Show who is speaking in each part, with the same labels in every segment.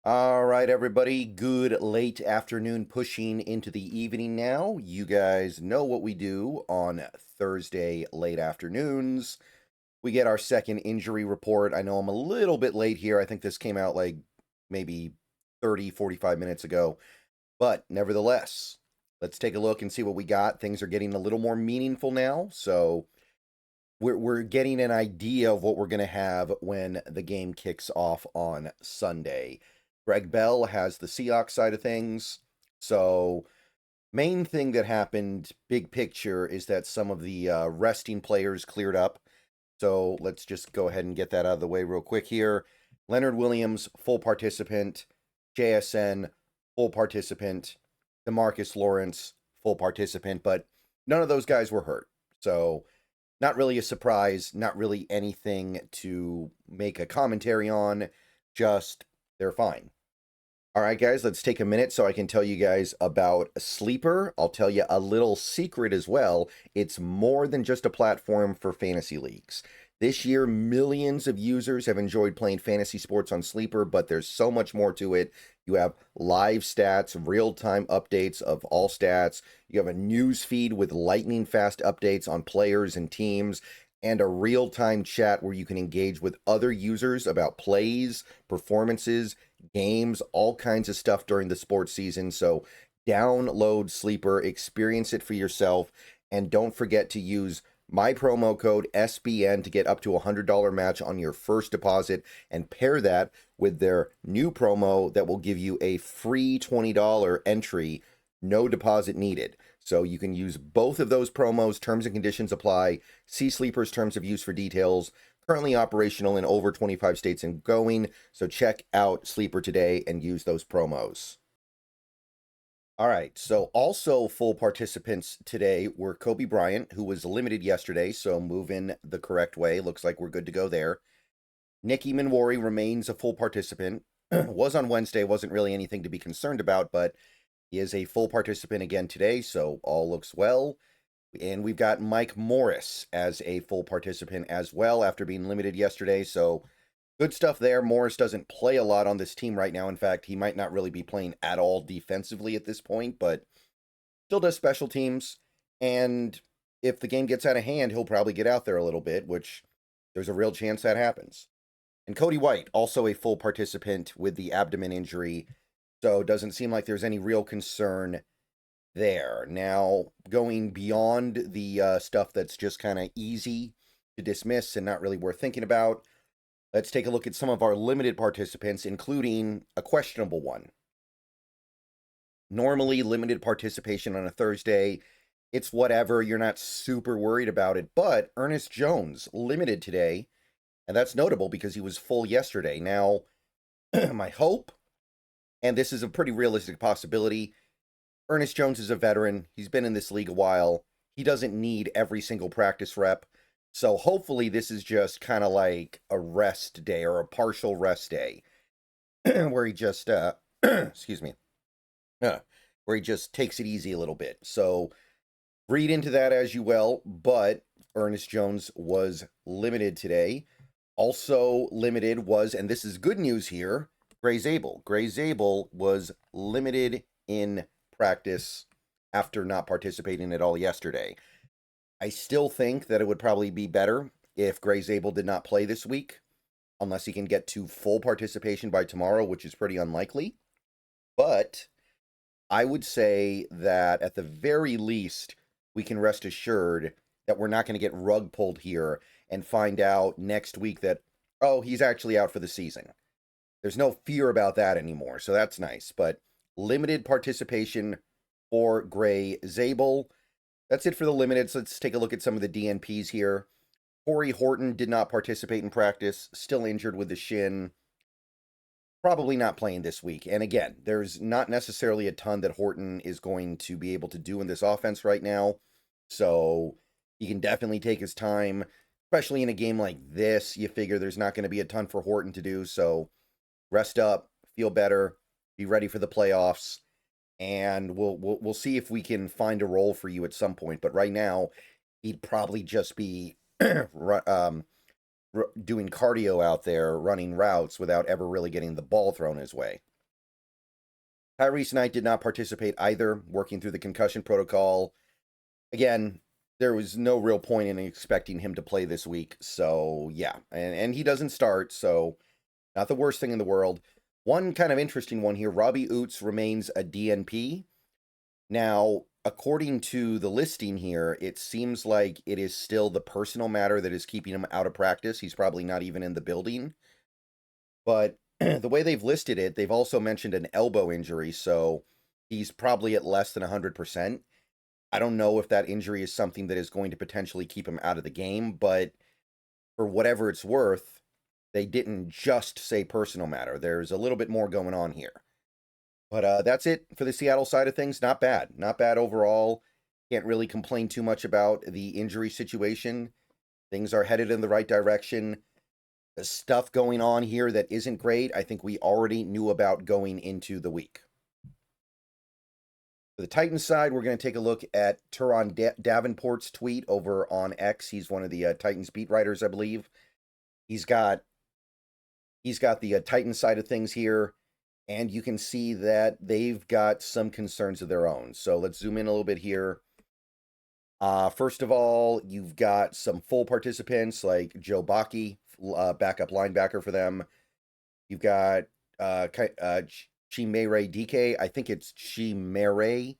Speaker 1: All right, everybody. Good late afternoon, pushing into the evening now. You guys know what we do on Thursday late afternoons. We get our second injury report. I know I'm a little bit late here. I think this came out like maybe 30, 45 minutes ago. But nevertheless, let's take a look and see what we got. Things are getting a little more meaningful now. So we're getting an idea of what we're going to have when the game kicks off on Sunday. Greg Bell has the Seahawks side of things. So, main thing that happened, big picture, is that some of the resting players cleared up. So, let's just go ahead and get that out of the way real quick here. Leonard Williams, full participant. JSN, full participant. DeMarcus Lawrence, full participant. But none of those guys were hurt. So, not really a surprise, not really anything to make a commentary on, just they're fine. All right, guys, let's take a minute so I can tell you guys about Sleeper. I'll tell you a little secret as well. It's more than just a platform for fantasy leagues. This year, millions of users have enjoyed playing fantasy sports on Sleeper, but there's so much more to it. You have live stats, real-time updates of all stats. You have a news feed with lightning-fast updates on players and teams, and a real-time chat where you can engage with other users about plays, performances, games, all kinds of stuff during the sports season. So download Sleeper, experience it for yourself, and don't forget to use my promo code SBN to get up to a $100 match on your first deposit, and pair that with their new promo that will give you a free $20 entry, no deposit needed. So you can use both of those promos. Terms and conditions apply. See Sleeper's terms of use for details. Currently operational in over 25 states and going. So check out Sleeper today and use those promos. All right. So also full participants today were Kobe Bryant, who was limited yesterday. So moving the correct way. Looks like we're good to go there. Nikki Minwari remains a full participant. Was on Wednesday. Wasn't really anything to be concerned about, but he is a full participant again today, so all looks well. And we've got Mike Morris as a full participant as well after being limited yesterday, so good stuff there. Morris doesn't play a lot on this team right now. In fact, he might not really be playing at all defensively at this point, but still does special teams. And if the game gets out of hand, he'll probably get out there a little bit, which there's a real chance that happens. And Cody White, also a full participant with the abdomen injury, so it doesn't seem like there's any real concern there. Now, going beyond the stuff that's just kind of easy to dismiss and not really worth thinking about, let's take a look at some of our limited participants, including a questionable one. Normally, limited participation on a Thursday, it's whatever. You're not super worried about it. But Ernest Jones, limited today, and that's notable because he was full yesterday. Now, my hope, and this is a pretty realistic possibility, Ernest Jones is a veteran. He's been in this league a while. He doesn't need every single practice rep. So hopefully this is just kind of like a rest day or a partial rest day where he just, excuse me, where he just takes it easy a little bit. So read into that as you will, but Ernest Jones was limited today. Also limited was, and this is good news here, Gray Zabel. Gray Zabel was limited in practice after not participating at all yesterday. I still think that it would probably be better if Gray Zabel did not play this week, unless he can get to full participation by tomorrow, which is pretty unlikely. But I would say that at the very least, we can rest assured that we're not going to get rug pulled here and find out next week that, oh, he's actually out for the season. There's no fear about that anymore, so that's nice. But limited participation for Gray Zabel. That's it for the limiteds. Let's take a look at some of the DNPs here. Corey Horton did not participate in practice, still injured with the shin. Probably not playing this week. And again, there's not necessarily a ton that Horton is going to be able to do in this offense right now. So he can definitely take his time, especially in a game like this. You figure there's not going to be a ton for Horton to do. So rest up, feel better, be ready for the playoffs, and we'll see if we can find a role for you at some point. But right now, he'd probably just be doing cardio out there, running routes without ever really getting the ball thrown his way. Tyrese Knight did not participate either, working through the concussion protocol. Again, there was no real point in expecting him to play this week. So, yeah. And he doesn't start, so not the worst thing in the world. One kind of interesting one here, Robbie Oots remains a DNP. Now, according to the listing here, it seems like it is still the personal matter that is keeping him out of practice. He's probably not even in the building. But the way they've listed it, they've also mentioned an elbow injury, so he's probably at less than 100%. I don't know if that injury is something that is going to potentially keep him out of the game, but for whatever it's worth, they didn't just say personal matter. There's a little bit more going on here. But that's it for the Seattle side of things. Not bad. Not bad overall. Can't really complain too much about the injury situation. Things are headed in the right direction. The stuff going on here that isn't great, I think we already knew about going into the week. For the Titans side, we're going to take a look at Turon Davenport's tweet over on X. He's one of the Titans beat writers, I believe. He's got the Titans side of things here, and you can see that they've got some concerns of their own. So let's zoom in a little bit here. First of all, you've got some full participants like Joe Baki, backup linebacker for them. You've got Chimere DK. I think it's Chimere,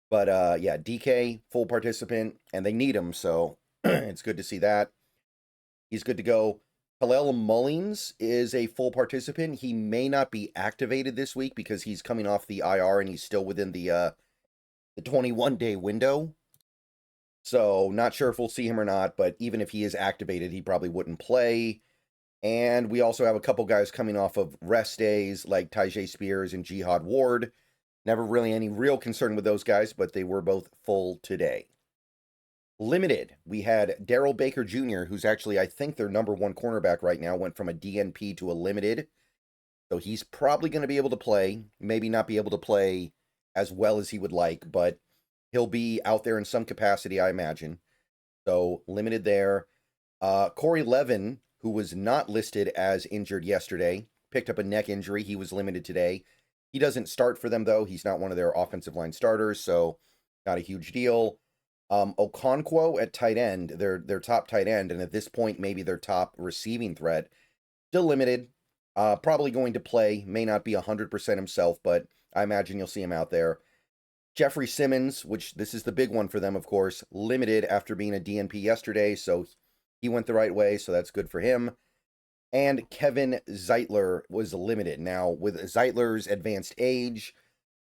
Speaker 1: but yeah, DK, full participant, and they need him, so it's good to see that. He's good to go. Kalel Mullings is a full participant. He may not be activated this week because he's coming off the IR and he's still within the 21-day window. So not sure if we'll see him or not, but even if he is activated, he probably wouldn't play. And we also have a couple guys coming off of rest days like Tyjae Spears and Jihad Ward. Never really any real concern with those guys, but they were both full today. Limited, we had Darrell Baker Jr., who's actually, I think, their number one cornerback right now, went from a DNP to a limited. So he's probably going to be able to play, maybe not be able to play as well as he would like, but he'll be out there in some capacity, I imagine. So limited there. Corey Levin, who was not listed as injured yesterday, picked up a neck injury. He was limited today. He doesn't start for them, though. He's not one of their offensive line starters, so not a huge deal. Okonkwo at tight end, their top tight end, and at this point, maybe their top receiving threat, still limited. Probably going to play, may not be 100% himself, but I imagine you'll see him out there. Jeffrey Simmons, which this is the big one for them, of course, limited after being a DNP yesterday, so he went the right way, so that's good for him. And Kevin Zeitler was limited. Now, with Zeitler's advanced age,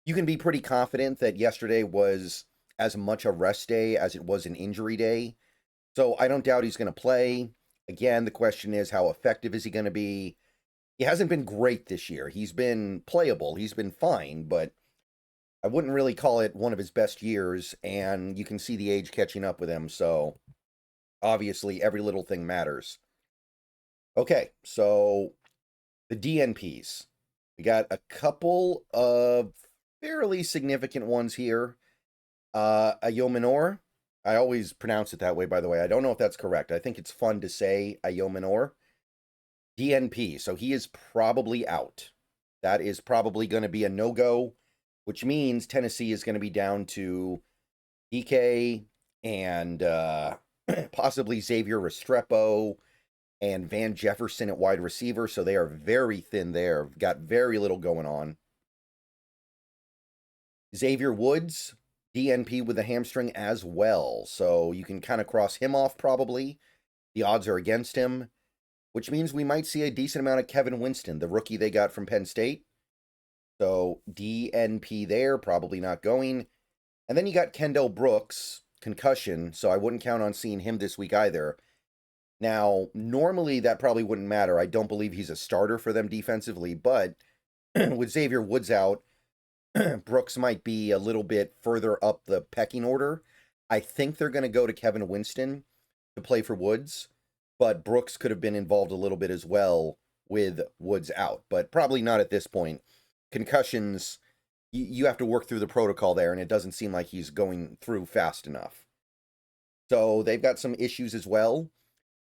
Speaker 1: you can be pretty confident that yesterday was as much a rest day as it was an injury day. So I don't doubt he's going to play. Again, the question is, how effective is he going to be? He hasn't been great this year. He's been playable. He's been fine, but I wouldn't really call it one of his best years, and you can see the age catching up with him, so obviously every little thing matters. Okay, so the DNPs. We got a couple of fairly significant ones here. Ayominor. I always pronounce it that way, by the way. I don't know if that's correct. I think it's fun to say Ayominor. DNP, so he is probably out. That is probably going to be a no-go, which means Tennessee is going to be down to DK and possibly Xavier Restrepo and Van Jefferson at wide receiver, so they are very thin there. Got very little going on. Xavier Woods, DNP with a hamstring as well, so you can kind of cross him off probably. The odds are against him, which means we might see a decent amount of Kevin Winston, the rookie they got from Penn State. So DNP there, probably not going. And then you got Kendall Brooks, concussion, so I wouldn't count on seeing him this week either. Now, normally that probably wouldn't matter. I don't believe he's a starter for them defensively, but with Xavier Woods out, Brooks might be a little bit further up the pecking order. I think they're going to go to Kevin Winston to play for Woods, but Brooks could have been involved a little bit as well with Woods out, but probably not at this point. Concussions, you have to work through the protocol there, and it doesn't seem like he's going through fast enough. So they've got some issues as well.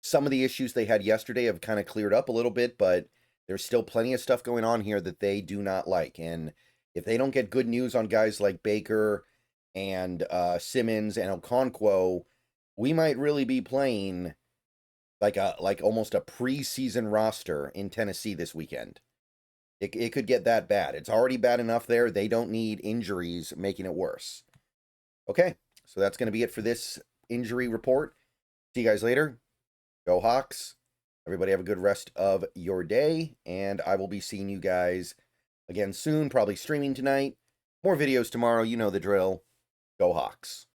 Speaker 1: Some of the issues they had yesterday have kind of cleared up a little bit, but There's still plenty of stuff going on here that they do not like. And if they don't get good news on guys like Baker and Simmons and Okonkwo, we might really be playing like almost a preseason roster in Tennessee this weekend. It could get that bad. It's already bad enough there. They don't need injuries making it worse. Okay, so that's going to be it for this injury report. See you guys later. Go Hawks. Everybody have a good rest of your day, and I will be seeing you guys again soon, probably streaming tonight. More videos tomorrow, you know the drill. Go Hawks.